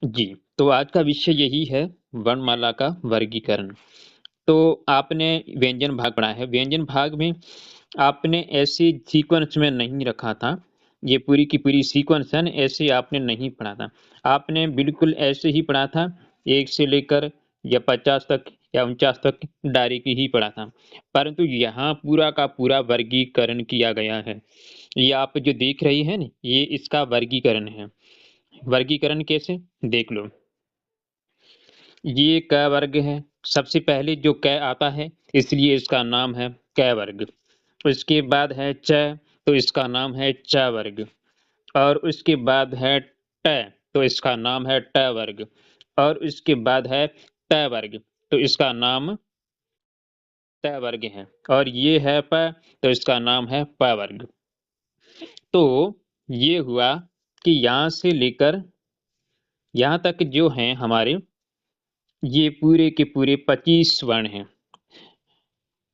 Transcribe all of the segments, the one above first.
जी, तो आज का विषय यही है वर्णमाला का वर्गीकरण। तो आपने व्यंजन भाग पढ़ा है, व्यंजन भाग में आपने ऐसे सीक्वेंस में नहीं रखा था, ये पूरी की पूरी सीक्वेंस है ना, ऐसे आपने नहीं पढ़ा था। आपने बिल्कुल ऐसे ही पढ़ा था, 1 से लेकर या 50 तक या 49 तक डायरेक्ट ही पढ़ा था। परंतु यहाँ पूरा का पूरा वर्गीकरण किया गया है। ये आप जो देख रही हैं ना, ये इसका वर्गीकरण है। वर्गीकरण कैसे? देख लो। ये क वर्ग है। सबसे पहले जो क आता है, इसलिए इसका नाम है क वर्ग। उसके बाद है च, तो इसका नाम है च वर्ग। और उसके बाद है ट, तो इसका नाम है ट वर्ग। और उसके बाद है त वर्ग, तो इसका नाम त वर्ग है। और ये है प, तो इसका नाम है प वर्ग। तो ये हुआ कि यहाँ से लेकर यहाँ तक जो हैं हमारे, ये पूरे के पूरे 25 वर्ण हैं।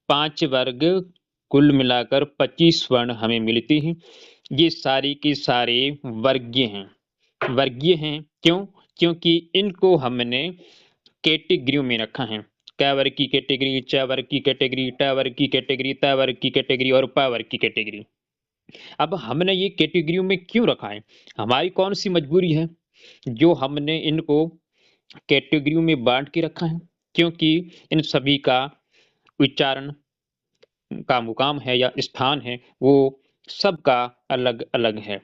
5 वर्ग कुल मिलाकर 25 वर्ण हमें मिलते हैं। ये सारे के सारे वर्गीय हैं। वर्गीय हैं क्यों? क्योंकि इनको हमने कैटेगरियों में रखा है। क वर्ग की कैटेगरी, च वर्ग की कैटेगरी, ट वर्ग की कैटेगरी, त वर्ग की कैटेगरी और प वर्ग की कैटेगरी। अब हमने ये कैटेगरियों में क्यों रखा है? हमारी कौन सी मजबूरी है जो हमने इनको कैटेगरियों में बांट के रखा है? क्योंकि इन सभी का उच्चारण का मुकाम है या स्थान है, वो सबका अलग-अलग है।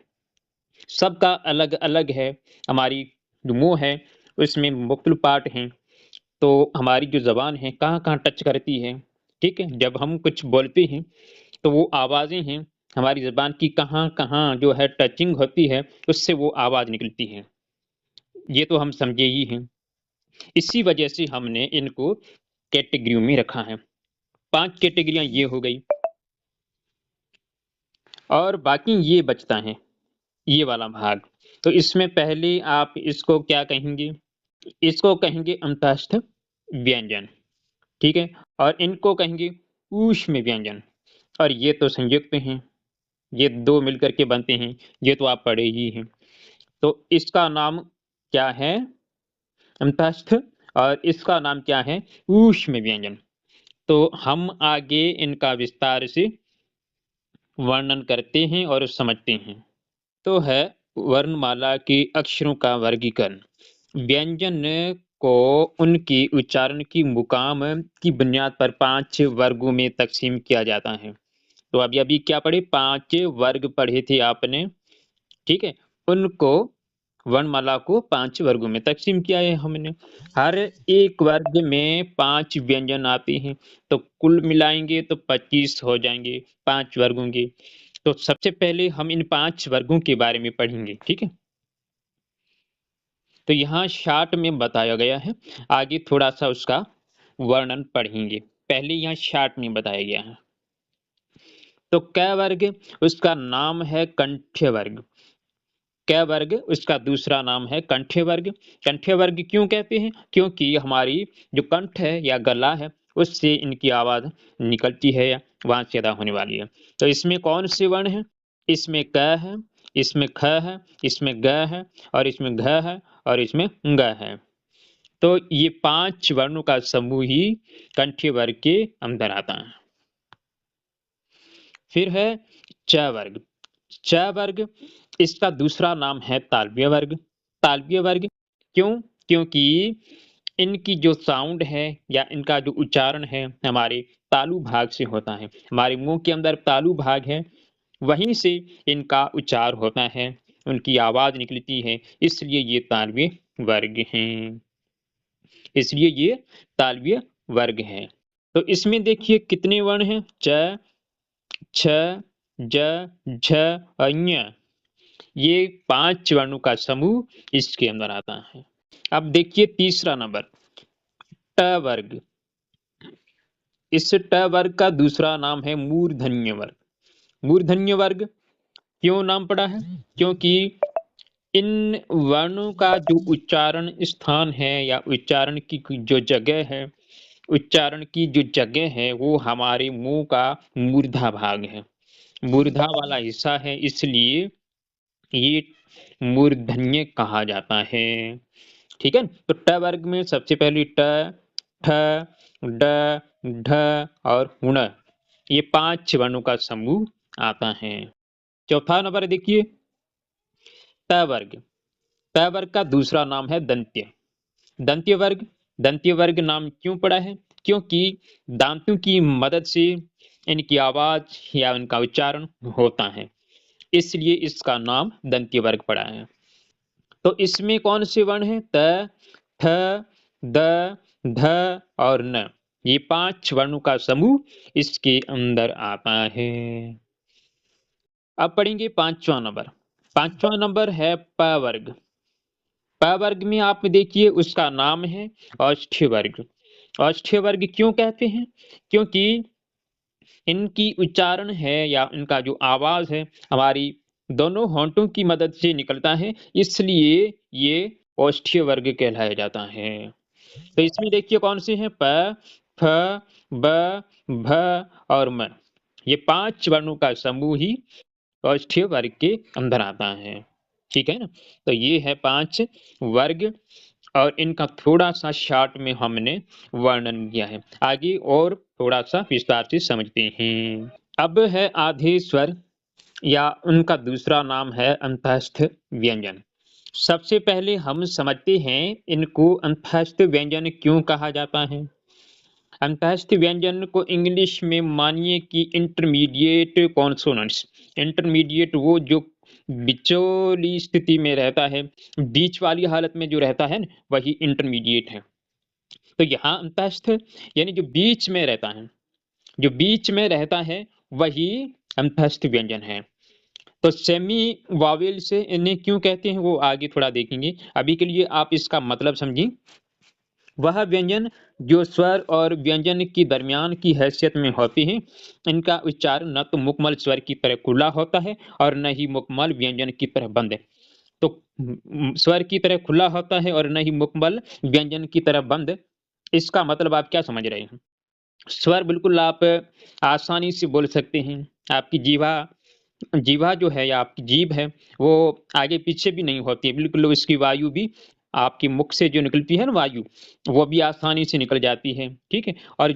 सबका अलग-अलग है। हमारी जो मुँह है, उसमें मुख्तलिफ पार्ट हैं। तो हमारी जो ज़बान है, कहाँ-कहाँ टच करती है, ठीक है? जब हम कुछ बोलते हैं, तो वो आवाज़ें हैं, हमारी ज़बान की कहाँ-कहाँ जो है टचिंग होती है, उससे वो आवाज़ निकलती है। ये तो हम समझे ही हैं। इसी वजह से हमने इनको कैटेगरियों में रखा है। 5 कैटेगरियाँ ये हो गई और बाकी ये बचता है। ये वाला भाग। तो इसमें पहले आप इसको क्या कहेंगे? इसको कहेंगे अंतःस्थ व्यंजन, ठीक है? और इनको कहेंगे ऊष्म व्यंजन और ये तो संयुक्त हैं, ये 2 मिलकर के बनते हैं, ये तो आप पढ़े ही हैं। तो इसका नाम क्या है? अंतःस्थ और इसका नाम क्या है? ऊष्म व्यंजन। तो हम आगे इनका विस्तार से वर्णन करते हैं और समझते हैं। तो है वर्णमाला के अक्षरों का वर्गीकरण। व्यंजन को उनके उच्चारण की मुकाम की बुनियाद पर 5 वर्गों में तक़सीम किया जाता है। तो अभी-अभी क्या पढ़े? 5 वर्ग पढ़े थे आपने, ठीक है? उनको वर्णमाला को 5 वर्गों में तक़सीम किया है हमने। हर एक वर्ग में 5 व्यंजन आते हैं, तो कुल मिलाएँगे तो 25 हो जाएँगे, 5 वर्गों के। तो सबसे पहले हम इन 5 वर्गों के बारे में पढ़ेंगे, ठीक है? तो यहाँ शार्ट में बताया गया है, आगे थोड़ा-सा उसका वर्णन पढ़ेंगे। पहले यहाँ शार्ट में बताया गया है। तो क वर्ग उसका नाम है कंठ्य वर्ग। क वर्ग उसका दूसरा नाम है कंठ्य वर्ग। कंठ्य वर्ग क्यों कहते हैं? क्योंकि हमारी जो कंठ है या गला है, उससे इनकी आवाज़ निकलती है या वहाँ से अदा होने वाली है। तो इसमें कौन से वर्ण हैं? इसमें क है, इसमें ख है, इसमें ग है और इसमें घ है और इसमें ङ है। तो ये 5 वर्णों का समूह ही कंठ्य वर्ग के अंदर आता है। फिर है च वर्ग। च वर्ग इसका दूसरा नाम है तालव्य वर्ग। तालव्य वर्ग क्यों? क्योंकि इनकी जो साउंड है या इनका जो उच्चारण है हमारे तालु भाग से होता है। हमारे मुँह के अंदर तालु भाग है, वहीं से इनका उच्चार होता है, उनकी आवाज़ निकलती है, इसलिए ये तालव्य वर्ग हैं। इसलिए ये तालव्य वर्ग हैं। तो इसमें देखिए कितने वर्ण हैं? च, छ, ज, झ और ञ। ये 5 वर्णों का समूह इसके अंदर आता है। अब देखिए तीसरा नंबर ट वर्ग। इस ट वर्ग का दूसरा नाम है मूर्धन्य वर्ग। मूर्धन्य वर्ग क्यों नाम पड़ा है? क्योंकि इन वर्णों का जो उच्चारण स्थान है या उच्चारण की जो जगह है, उच्चारण की जो जगह है वो हमारे मुँह का मूर्धा भाग है। मूर्धा वाला हिस्सा है, इसलिए ये मूर्धन्य कहा जाता है। ठीक है। तो ट वर्ग में सबसे पहले ट, ठ, ड, ढ और ण, ये 5 वर्णों का समूह आता है। चौथा नंबर देखिए त वर्ग। त वर्ग का दूसरा नाम है दंत्य। दंत्य वर्ग, दंत्य वर्ग नाम क्यों पड़ा है? क्योंकि दांतों की मदद से इनकी आवाज या इनका उच्चारण होता है, इसलिए इसका नाम दंत्य वर्ग पड़ा है। तो इसमें कौन से वर्ण हैं? त, थ, द, ध और न, ये 5 वर्णों का समूह इसके अंदर आता है। अब पढ़ेंगे पांचवा नंबर। पांचवा नंबर है प वर्ग। प वर्ग में आप देखिए उसका नाम है औष्ठ्य वर्ग। औष्ठ्य वर्ग क्यों कहते हैं? क्योंकि इनकी उच्चारण है या इनका जो आवाज है हमारी दोनों होंठों की मदद से निकलता है, इसलिए ये औष्ठ्य वर्ग कहलाया जाता है। तो इसमें देखिए कौन से हैं? प, फ, ब, भ और म, ये 5 वर्णों का समूह ही औष्ठ्य वर्ग के अंदर आता है। ठीक है ना? तो ये है 5 वर्ग और इनका थोड़ा-सा शॉर्ट में हमने वर्णन किया है। आगे और थोड़ा-सा विस्तार से समझते हैं। अब है आधे स्वर या उनका दूसरा नाम है अंतःस्थ व्यंजन। सबसे पहले हम समझते हैं इनको अंतःस्थ व्यंजन क्यों कहा जाता है। अंतःस्थ व्यंजन को इंग्लिश में मानिए कि इंटरमीडिएट कॉन्सोनेंट्स। इंटरमीडिएट वो जो बिचौली स्थिति में रहता है, बीच वाली हालत में जो रहता है ना, वही इंटरमीडिएट है। तो यहाँ अंतःस्थ यानी जो बीच में रहता है, जो बीच में रहता है वही अंतःस्थ व्यंजन है। तो सेमी वावेल से इन्हें क्यों कहते हैं वो आगे थोड़ा देखेंगे। अभी के लिए आप इसका मतलब समझिए। वह व्यंजन जो स्वर और व्यंजन की दरमियान की हैसियत में होती हैं, इनका उच्चारण न तो मुकमल स्वर की तरह खुला होता है और न ही मुकमल व्यंजन की तरह बंद है। तो स्वर की तरह खुला होता है और न ही मुकमल व्यंजन की तरह बंद। इसका मतलब आप क्या समझ रहे हैं? स्वर बिल्कुल आप आसानी से बोल सकते हैं। आपकी जीवा जीवा जो है या आपकी जीभ है, वो आगे-पीछे भी नहीं होती है, बिल्कुल उसकी वायु भी आपके मुख से जो निकलती है ना वायु, वो भी आसानी से निकल जाती है, ठीक है? और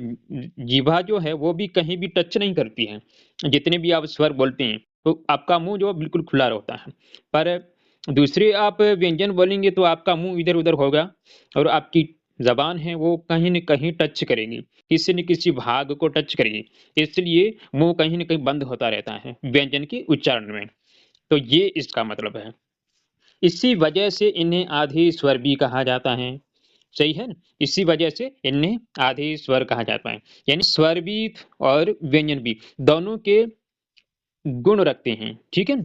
जीभा जो है वो भी कहीं भी टच नहीं करती है। जितने भी आप स्वर बोलते हैं, तो आपका मुँह जो है बिल्कुल खुला रहता है। पर दूसरे आप व्यंजन बोलेंगे तो आपका मुँह इधर-उधर होगा और आपकी ज़बान है वो कहीं न कहीं टच करेगी, किसी न किसी भाग को टच करेगी। इसलिए मुँह कहीं न कहीं बंद होता रहता है व्यंजन के उच्चारण में। तो ये इसका मतलब है। इसी वजह से इन्हें आधे स्वर भी कहा जाता है। सही है ना? इसी वजह से इन्हें आधे स्वर कहा जाता है। यानी स्वर भी और व्यंजन भी दोनों के गुण रखते हैं। ठीक है ना?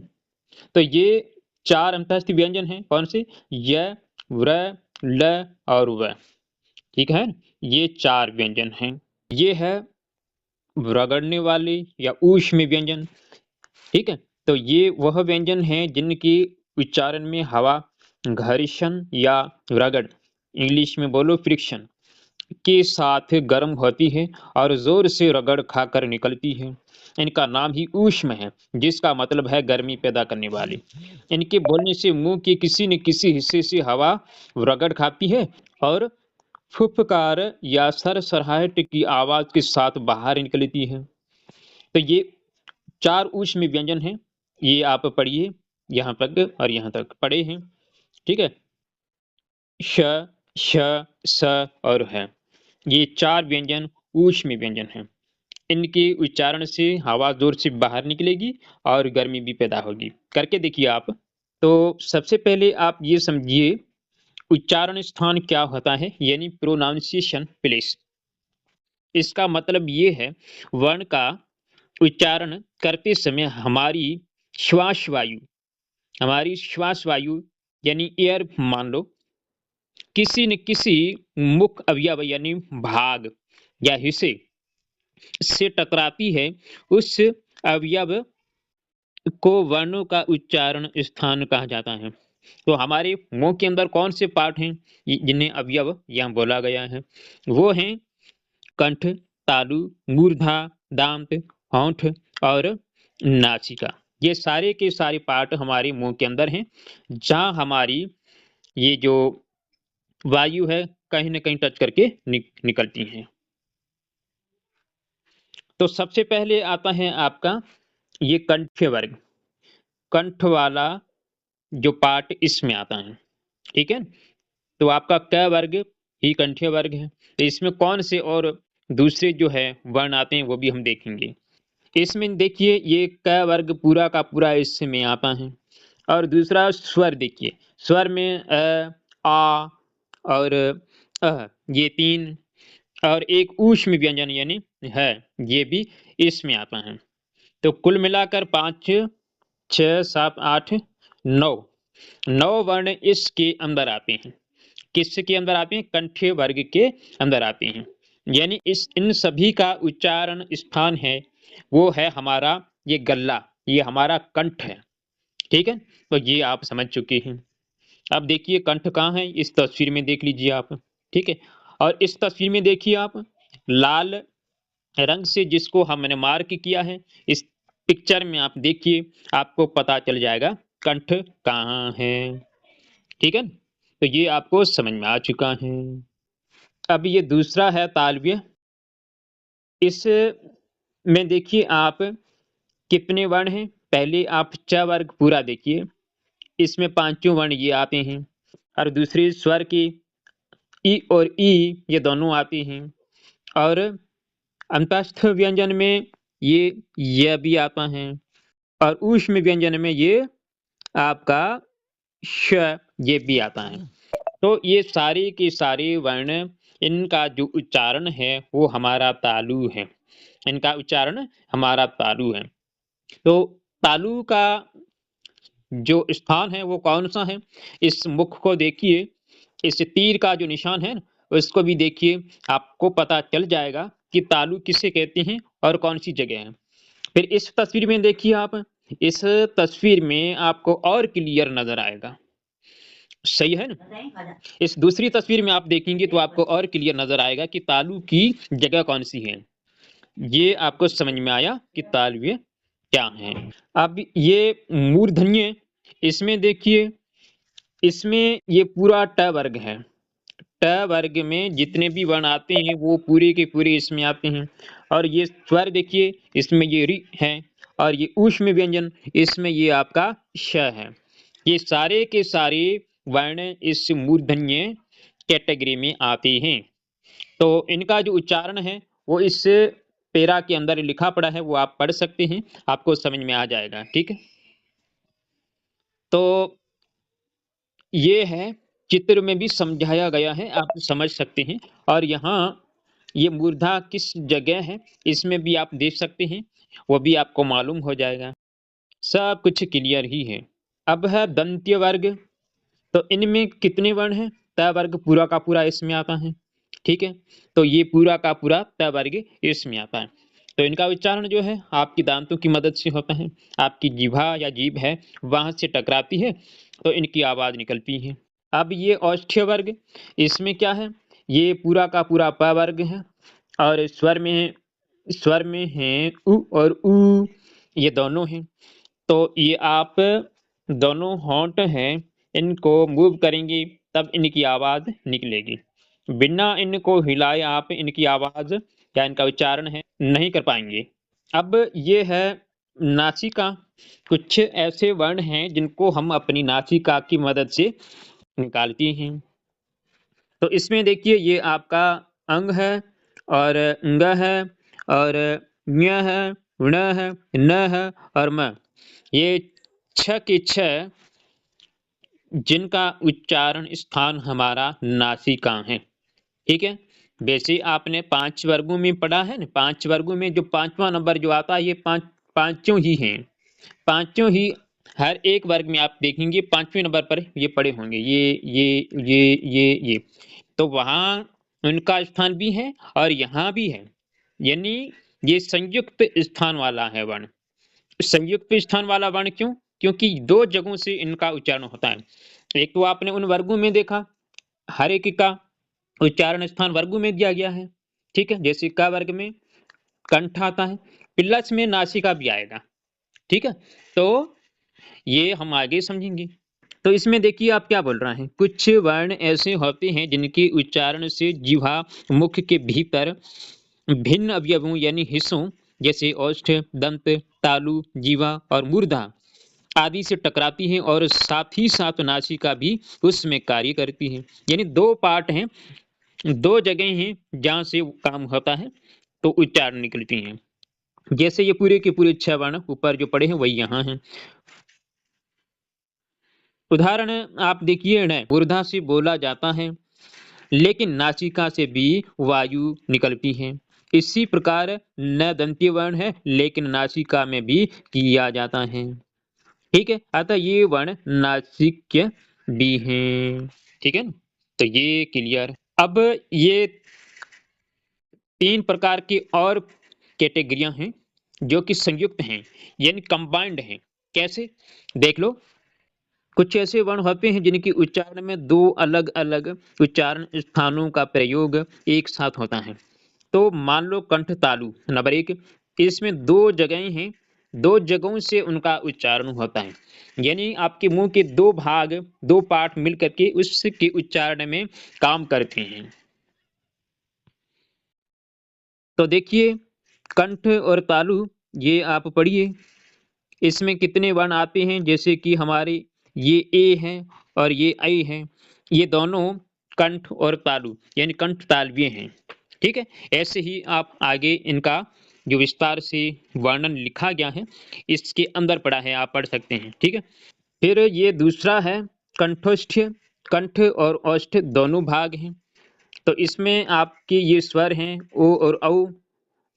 तो ये 4 अंतःस्थ व्यंजन हैं। कौन से? य, व्र, ल और व। ठीक है? ये 4 व्यंजन हैं। ये है रगड़ने वाले या ऊष्म व्यंजन। ठीक है? तो ये वह व्यंजन हैं जिनकी उच्चारण में हवा घर्षण या रगड़, इंग्लिश में बोलो फ्रिक्शन, के साथ गर्म होती है और जोर से रगड़ खाकर निकलती है। इनका नाम ही ऊष्म है, जिसका मतलब है गर्मी पैदा करने वाली। इनके बोलने से मुंह के किसी न किसी हिस्से से हवा रगड़ खाती है और फुफकार या सरसराहट की आवाज के साथ बाहर निकलती है। तो ये 4 ऊष्म व्यंजन हैं। ये आप पढ़िए, यहाँ तक और यहाँ तक पढ़े हैं। ठीक है? श, श, स और ह। ये 4 व्यंजन ऊष्म व्यंजन हैं। इनके उच्चारण से हवा जोर से बाहर निकलेगी और गर्मी भी पैदा होगी। करके देखिए आप। तो सबसे पहले आप ये समझिए उच्चारण स्थान क्या होता है, यानी प्रोनाउंसिएशन प्लेस। इसका मतलब ये है वर्ण का उच्चारण करते समय हमारी श्वास वायु यानी एयर मान लो किसी न किसी मुख अवयव यानी भाग या हिस्से से टकराती है, उस अवयव को वर्णों का उच्चारण स्थान कहा जाता है। तो हमारे मुंह के अंदर कौन से पार्ट हैं जिन्हें अवयव यहाँ बोला गया है? वो हैं कंठ, तालु, मूर्धा, दांत, होंठ और नासिका। ये सारे के सारे पार्ट हमारे मुंह के अंदर हैं, जहाँ हमारी ये जो वायु है कहीं न कहीं टच करके निकलती हैं। तो सबसे पहले आता है आपका ये कंठ्य वर्ग, कंठ वाला जो पार्ट इसमें आता है, ठीक है? तो आपका क वर्ग ही कंठ्य वर्ग है। तो इसमें कौन से और दूसरे जो है वर्ण आते हैं वो भी हम देखेंगे। इसमें देखिए ये क वर्ग पूरा का पूरा इसमें आता है। और दूसरा स्वर देखिए, स्वर में आ और ये 3 और एक ऊष्म व्यंजन यानी है, ये भी इसमें आता है। तो कुल मिलाकर 5, 6, 7, 8, 9 9 वर्ण इसके अंदर आते हैं। किसके अंदर आते हैं? कंठ्य वर्ग के अंदर आते हैं। यानी इस इन सभी का उच्चारण स्थान है वो है हमारा ये गल्ला, ये हमारा कंठ है। ठीक है? तो ये आप समझ चुके हैं। अब देखिए कंठ कहाँ है? इस तस्वीर में देख लीजिए आप। ठीक है? और इस तस्वीर में देखिए आप लाल रंग से जिसको हमने मार्क किया है, इस पिक्चर में आप देखिए, आपको पता चल जाएगा कंठ कहाँ है। ठीक है? तो ये आपको समझ में आ चुका है। अब ये दूसरा है तालव्य। इस में देखिए आप कितने वर्ण हैं? पहले आप च वर्ग पूरा देखिए, इसमें पांचों वर्ण ये आते हैं। और दूसरे स्वर की ई और ई ये दोनों आते हैं। और अंतस्थ व्यंजन में ये भी आता है। और ऊष्म व्यंजन में ये आपका श ये भी आता है। तो ये सारे के सारे वर्ण इनका जो उच्चारण है वो हमारा तालु है। इनका उच्चारण हमारा तालु है। तो तालु का जो स्थान है वो कौन सा है? इस मुख को देखिए, इस तीर का जो निशान है उसको भी देखिए, आपको पता चल जाएगा कि तालु किसे कहते हैं और कौन सी जगह है। फिर इस तस्वीर में देखिए आप, इस तस्वीर में आपको और क्लियर नजर आएगा। सही है ना? इस दूसरी तस्वीर में आप देखेंगे तो आपको और क्लियर नजर आएगा कि तालु की जगह कौन सी है। ये आपको समझ में आया कि तालव्य क्या है। अब ये मूर्धन्य, इसमें देखिए, इसमें ये पूरा ट वर्ग है। ट वर्ग में जितने भी वर्ण आते हैं वो पूरे के पूरे इसमें आते हैं। और ये स्वर देखिए, इसमें ये रि है। और ये ऊष्म व्यंजन, इसमें ये आपका श है। ये सारे के सारे वर्ण इस मूर्धन्य कैटेगरी में आते हैं। तो इनका जो उच्चारण है वो इस पेरा के अंदर लिखा पड़ा है, वो आप पढ़ सकते हैं, आपको समझ में आ जाएगा। ठीक है? तो ये है, चित्र में भी समझाया गया है, आप समझ सकते हैं। और यहाँ ये मूर्धा किस जगह है इसमें भी आप देख सकते हैं, वो भी आपको मालूम हो जाएगा। सब कुछ क्लियर ही है। अब है दंत्य वर्ग। तो इनमें कितने वर्ण हैं? त वर्ग पूरा का पूरा इसमें आता है। ठीक है? तो ये पूरा का पूरा त वर्ग इसमें आता है। तो इनका उच्चारण जो है आपकी दांतों की मदद से होता है। आपकी जिह्वा या जीभ है वहां से टकराती है तो इनकी आवाज निकलती है। अब ये औष्ठ्य वर्ग, इसमें क्या है? ये पूरा का पूरा प वर्ग है। और स्वर में है उ और ऊ, ये दोनों हैं। तो ये आप दोनों होंठ हैं, इनको मूव करेंगे तब इनकी आवाज निकलेगी। बिना इनको हिलाए आप इनकी आवाज या इनका उच्चारण है नहीं कर पाएंगे। अब ये है नासिका। कुछ ऐसे वर्ण हैं जिनको हम अपनी नासिका की मदद से निकालते हैं। तो इसमें देखिए ये आपका अंग है और ng है और ञ है, ण है, न है और म। ये 6 के 6 जिनका उच्चारण स्थान हमारा नासिका है। ठीक है? वैसे आपने 5 वर्गों में पढ़ा है ना, 5 वर्गों में जो 5वां नंबर जो आता है ये पांचों ही हैं। पांचों ही हर एक वर्ग में आप देखेंगे 5वें नंबर पर ये पड़े होंगे। ये तो वहां उनका स्थान भी है और यहाँ भी है। यानी ये संयुक्त स्थान वाला है वर्ण। संयुक्त स्थान वाला वर्ण क्यों? क्योंकि 2 जगहों से इनका उच्चारण होता है। एक तो आपने उन वर्गों में देखा, हर एक का उच्चारण स्थान वर्गों में दिया गया है। ठीक है? जैसे क वर्ग में कंठ आता है, प्लस में नासिका भी आएगा। ठीक है? तो ये हम आगे समझेंगे। तो इसमें देखिए आप क्या बोल रहे हैं, कुछ वर्ण ऐसे होते हैं जिनके उच्चारण से जिह्वा मुख के भीतर भिन्न अवयवों यानी हिस्सों जैसे ओष्ठ, दंत, तालु, जीवा और मूर्धा आदि से टकराती हैं और साथ ही साथ नासिका भी उसमें कार्य करती है। यानी दो पार्ट हैं, दो जगह हैं जहाँ से वो काम होता है, तो उच्चारण निकलती हैं। जैसे ये पूरे के पूरे 6 वर्ण ऊपर जो पड़े हैं वही यहाँ हैं। उदाहरण आप देखिए न, ऊर्ध्वा से बोला जाता है लेकिन नासिका से भी वायु निकलती है। इसी प्रकार न दंतीय वर्ण है लेकिन नासिका में भी किया जाता है। ठीक है, अतः ये वर्ण नासिक्य भी हैं। ठीक है ना? तो ये क्लियर। अब ये 3 प्रकार की और कैटेगरियां हैं जो कि संयुक्त हैं यानी कंबाइंड हैं। कैसे? देख लो, कुछ ऐसे वर्ण होते हैं जिनके उच्चारण में 2 अलग-अलग उच्चारण स्थानों का प्रयोग एक साथ होता है। तो मान लो कंठ तालु नंबर 1, इसमें 2 जगहें हैं, 2 जगहों से उनका उच्चारण होता है। यानी आपके मुंह के 2 भाग, 2 पार्ट मिलकर के उसके उच्चारण में काम करते हैं। तो देखिए, कंठ और तालु ये आप पढ़िए, इसमें कितने वर्ण आते हैं, जैसे कि हमारे ये ए है और ये ऐ है, ये दोनों कंठ और तालु यानी कंठ तालव्य हैं। ठीक है, ऐसे ही आप आगे इनका जो विस्तार से वर्णन लिखा गया है इसके अंदर पढ़ा है, आप पढ़ सकते हैं। ठीक है, फिर ये दूसरा है कंठोष्ठ। कंठ और ओष्ठ दोनों भाग हैं, तो इसमें आपके ये स्वर हैं ओ और औ,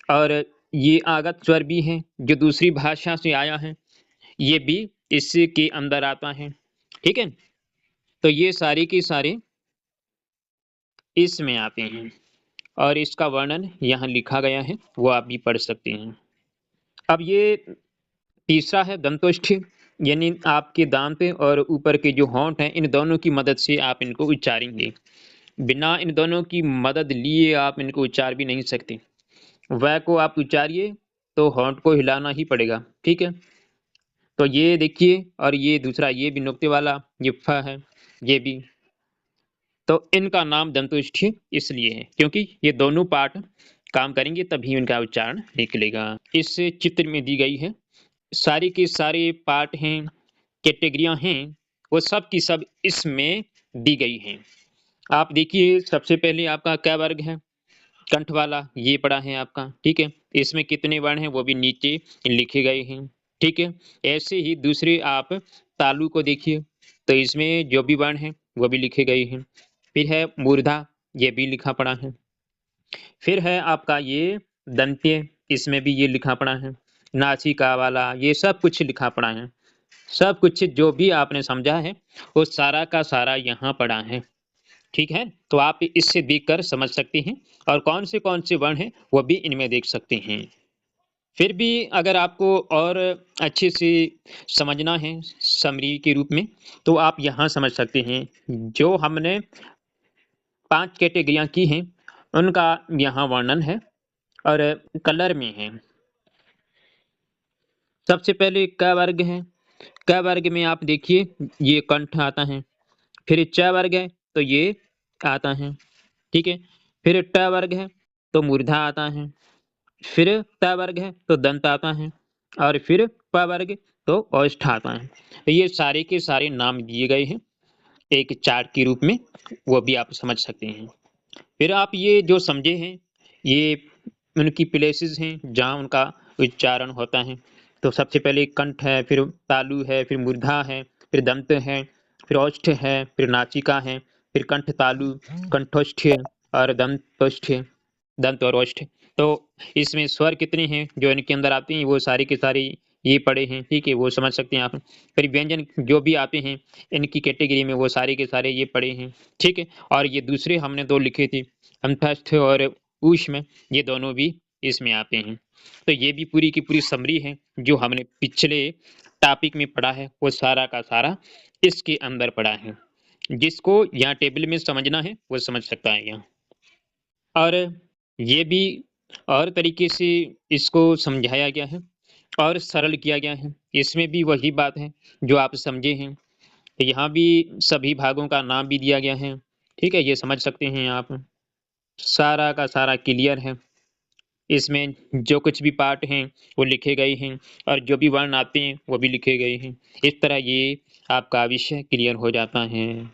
और ये आगत स्वर भी हैं जो दूसरी भाषा से आया है, ये भी इसके अंदर आता है। ठीक है, तो ये सारे के सारे इसमें आते हैं और इसका वर्णन यहाँ लिखा गया है, वो आप भी पढ़ सकते हैं। अब ये तीसरा है दंतोष्ठ, यानी आपके दांत और ऊपर के जो होंठ हैं इन दोनों की मदद से आप इनको उच्चारेंगे। बिना इन दोनों की मदद लिए आप इनको उच्चार भी नहीं सकते। वह को आप उच्चारिए तो होंठ को हिलाना ही पड़ेगा। ठीक है, तो ये देखिए, और ये दूसरा ये भी नुक्ते वाला ये फ है, ये भी, तो इनका नाम दंतोष्ठी इसलिए है क्योंकि ये दोनों पार्ट काम करेंगे तभी इनका उच्चारण निकलेगा। इस चित्र में दी गई है सारी के सारे पार्ट हैं, कैटेगरियां हैं, वो सब की सब इसमें दी गई हैं। आप देखिए, सबसे पहले आपका क्या वर्ग है, कंठ वाला ये पड़ा है आपका। ठीक है, इसमें कितने वर्ण हैं वो भी नीचे लिखे गए हैं। ठीक है, ऐसे ही दूसरे आप तालु को देखिए, तो इसमें जो भी वर्ण हैं वो भी लिखे गए हैं। फिर है मूर्धा, ये भी लिखा पड़ा है। फिर है आपका ये दंत्य, इसमें भी ये लिखा पड़ा है। नासिका वाला ये सब कुछ लिखा पड़ा है। सब कुछ जो भी आपने समझा है वो सारा का सारा यहाँ पड़ा है। ठीक है, तो आप इससे देखकर समझ सकते हैं और कौन से वर्ण हैं वो भी इनमें देख सकते हैं। फिर भी अगर आपको और अच्छे से समझना है समरी के रूप में, तो आप यहाँ समझ सकते हैं। जो हमने 5 कैटेगरियाँ की हैं उनका यहाँ वर्णन है और कलर में है। सबसे पहले क वर्ग है, क वर्ग में आप देखिए ये कंठ आता है। फिर च वर्ग है तो ये आता है। ठीक है, फिर ट वर्ग है तो मूर्धा आता है। फिर त वर्ग है तो दंत आता है और फिर प वर्ग तो ओष्ठ आता है। तो ये सारे के सारे नाम दिए गए हैं एक चार्ट के रूप में, वो भी आप समझ सकते हैं। फिर आप ये जो समझे हैं ये उनकी प्लेसेस हैं जहाँ उनका उच्चारण होता है। तो सबसे पहले कंठ है, फिर तालु है, फिर मूर्धा है, फिर दंत है, फिर ओष्ठ है, फिर नासिका है, फिर कंठ तालु, कंठोष्ठ और दंतोष्ठ, दंत और ओष्ठ। तो इसमें स्वर कितने हैं जो इनके अंदर आते हैं वो सारे के सारे ये पड़े हैं। ठीक है, वो समझ सकते हैं आप। फिर व्यंजन जो भी आते हैं इनकी कैटेगरी में वो सारे के सारे ये पड़े हैं। ठीक है, और ये दूसरे हमने 2 लिखे थे कंठस्थ और ऊष्म, ये दोनों भी इसमें आते हैं। तो ये भी पूरी की पूरी समरी है जो हमने पिछले टॉपिक में पढ़ा है वो सारा का सारा इसके अंदर पड़ा है। जिसको यहाँ टेबल में समझना है वो समझ सकता है यहाँ। और ये भी और तरीके से इसको समझाया गया है और सरल किया गया है। इसमें भी वही बात है जो आप समझे हैं। तो यहाँ भी सभी भागों का नाम भी दिया गया है। ठीक है, ये समझ सकते हैं आप। सारा का सारा क्लियर है। इसमें जो कुछ भी पार्ट हैं, वो लिखे गए हैं और जो भी वर्ण आते हैं, वो भी लिखे गए हैं। इस तरह ये आपका विषय क्लियर हो जाता है।